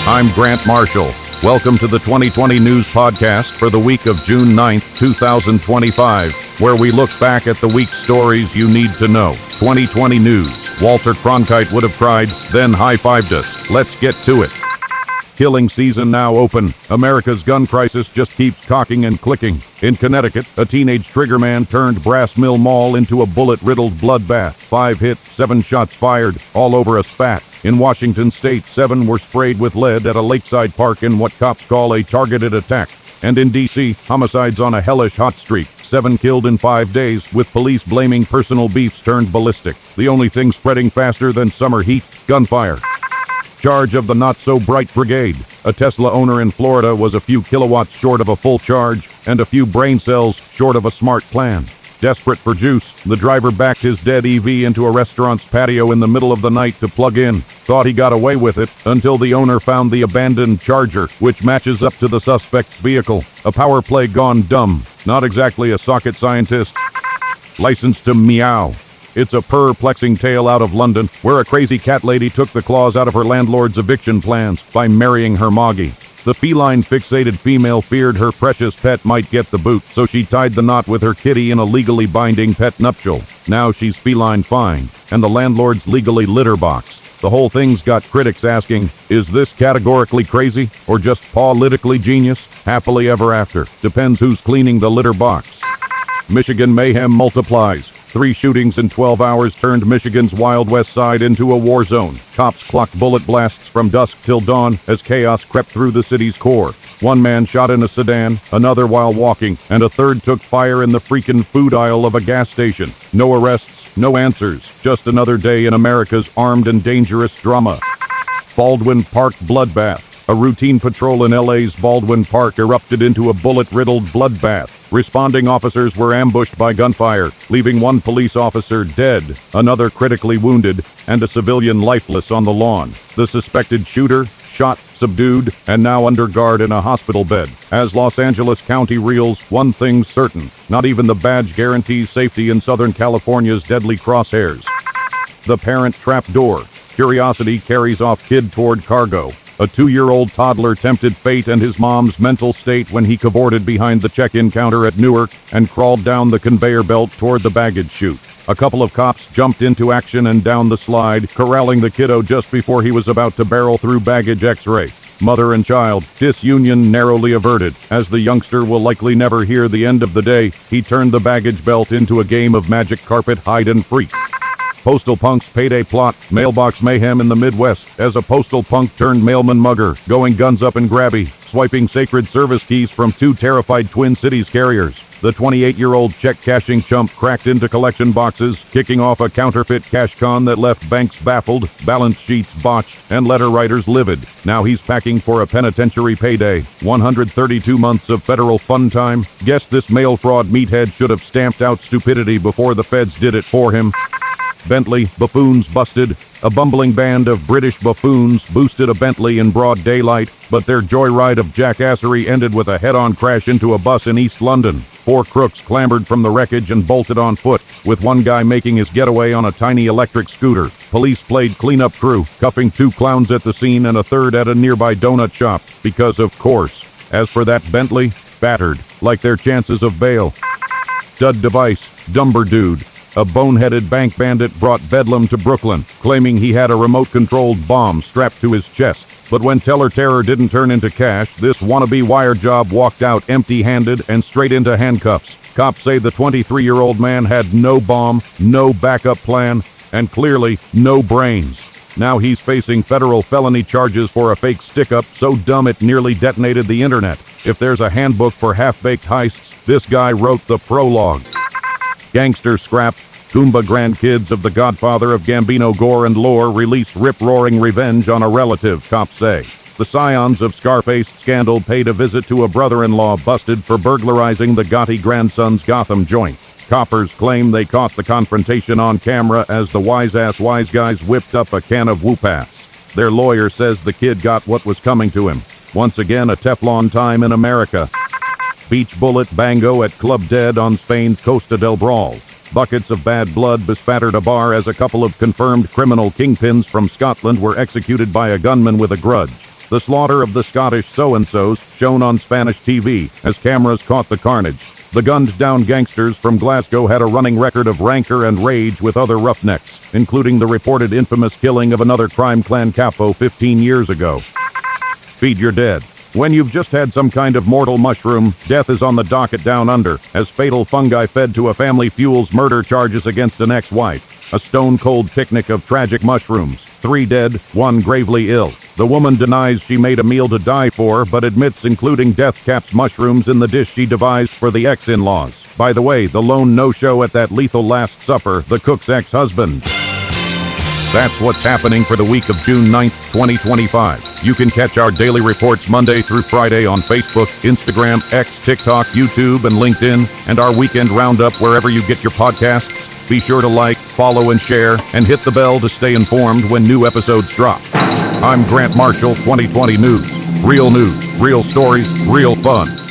I'm Grant Marshall. Welcome to the 2020 News Podcast for the week of June 9th, 2025, where we look back at the week's stories you need to know. 2020 News. Walter Cronkite would have cried, then high-fived us. Let's get to it. Killing season now open. America's gun crisis just keeps cocking and clicking. In Connecticut, a teenage triggerman turned Brass Mill Mall into a bullet-riddled bloodbath. 5 hit, 7 shots fired, all over a spat. In Washington state, 7 were sprayed with lead at a lakeside park in what cops call a targeted attack. And in D.C., homicides on a hellish hot streak. 7 killed in 5 days, with police blaming personal beefs turned ballistic. The only thing spreading faster than summer heat, gunfire. Charge of the not-so-bright brigade. A Tesla owner in Florida was a few kilowatts short of a full charge and a few brain cells short of a smart plan. Desperate for juice, the driver backed his dead EV into a restaurant's patio in the middle of the night to plug in. Thought he got away with it until the owner found the abandoned Charger, which matches up to the suspect's vehicle. A power play gone dumb. Not exactly a socket scientist. License to meow. It's a perplexing tale out of London, where a crazy cat lady took the claws out of her landlord's eviction plans by marrying her moggy. The feline-fixated female feared her precious pet might get the boot, so she tied the knot with her kitty in a legally binding pet nuptial. Now she's feline-fined, and the landlord's legally litter-boxed. The whole thing's got critics asking, is this categorically crazy, or just politically genius? Happily ever after. Depends who's cleaning the litter box. Michigan mayhem multiplies. 3 shootings in 12 hours turned Michigan's Wild West Side into a war zone. Cops clocked bullet blasts from dusk till dawn as chaos crept through the city's core. 1 man shot in a sedan, another while walking, and a third took fire in the freaking food aisle of a gas station. No arrests, no answers. Just another day in America's armed and dangerous drama. Baldwin Park bloodbath. A routine patrol in LA's Baldwin Park erupted into a bullet-riddled bloodbath. Responding officers were ambushed by gunfire, leaving 1 police officer dead, another critically wounded, and a civilian lifeless on the lawn. The suspected shooter, shot, subdued, and now under guard in a hospital bed. As Los Angeles County reels, one thing's certain: not even the badge guarantees safety in Southern California's deadly crosshairs. The parent trap door. Curiosity carries off kid toward cargo. A 2-year-old toddler tempted fate and his mom's mental state when he cavorted behind the check-in counter at Newark and crawled down the conveyor belt toward the baggage chute. A couple of cops jumped into action and down the slide, corralling the kiddo just before he was about to barrel through baggage X-ray. Mother and child, disunion narrowly averted. As the youngster will likely never hear the end of the day, he turned the baggage belt into a game of magic carpet hide and freak. Postal punk's payday plot. Mailbox mayhem in the Midwest as a postal punk turned mailman mugger, going guns up and grabby, swiping sacred service keys from 2 terrified Twin Cities carriers. The 28-year-old check-cashing chump cracked into collection boxes, kicking off a counterfeit cash con that left banks baffled, balance sheets botched, and letter writers livid. Now he's packing for a penitentiary payday. 132 months of federal fun time. Guess this mail fraud meathead should have stamped out stupidity before the feds did it for him. Bentley, buffoons busted. A bumbling band of British buffoons boosted a Bentley in broad daylight, but their joyride of jackassery ended with a head-on crash into a bus in East London. 4 crooks clambered from the wreckage and bolted on foot, with 1 guy making his getaway on a tiny electric scooter. Police played cleanup crew, cuffing 2 clowns at the scene and a third at a nearby donut shop, because of course. As for that Bentley, battered, like their chances of bail. Dud device, Dumber Dude. A boneheaded bank bandit brought bedlam to Brooklyn, claiming he had a remote-controlled bomb strapped to his chest. But when teller terror didn't turn into cash, this wannabe wire job walked out empty-handed and straight into handcuffs. Cops say the 23-year-old man had no bomb, no backup plan, and clearly no brains. Now he's facing federal felony charges for a fake stick-up so dumb it nearly detonated the internet. If there's a handbook for half-baked heists, this guy wrote the prologue. Gangster scrap. Goomba grandkids of the godfather of Gambino gore and lore release rip-roaring revenge on a relative, cops say. The scions of Scarface scandal paid a visit to a brother-in-law busted for burglarizing the Gotti grandson's Gotham joint. Coppers claim they caught the confrontation on camera as the wise-ass wise guys whipped up a can of whoop-ass. Their lawyer says the kid got what was coming to him. Once again, a Teflon time in America. Beach bullet bango at Club Dead on Spain's Costa del Brawl. Buckets of bad blood bespattered a bar as a couple of confirmed criminal kingpins from Scotland were executed by a gunman with a grudge. The slaughter of the Scottish so-and-sos shown on Spanish TV as cameras caught the carnage. The gunned-down gangsters from Glasgow had a running record of rancor and rage with other roughnecks, including the reported infamous killing of another crime clan capo 15 years ago. Feed your dead. When you've just had some kind of mortal mushroom, death is on the docket down under, as fatal fungi fed to a family fuels murder charges against an ex-wife. A stone-cold picnic of tragic mushrooms. 3 dead, 1 gravely ill. The woman denies she made a meal to die for, but admits including Death Cap's mushrooms in the dish she devised for the ex-in-laws. By the way, the lone no-show at that lethal Last Supper, the cook's ex-husband. That's what's happening for the week of June 9th, 2025. You can catch our daily reports Monday through Friday on Facebook, Instagram, X, TikTok, YouTube, and LinkedIn, and our weekend roundup wherever you get your podcasts. Be sure to like, follow, and share, and hit the bell to stay informed when new episodes drop. I'm Grant Marshall, 2020 News. Real news, real stories, real fun.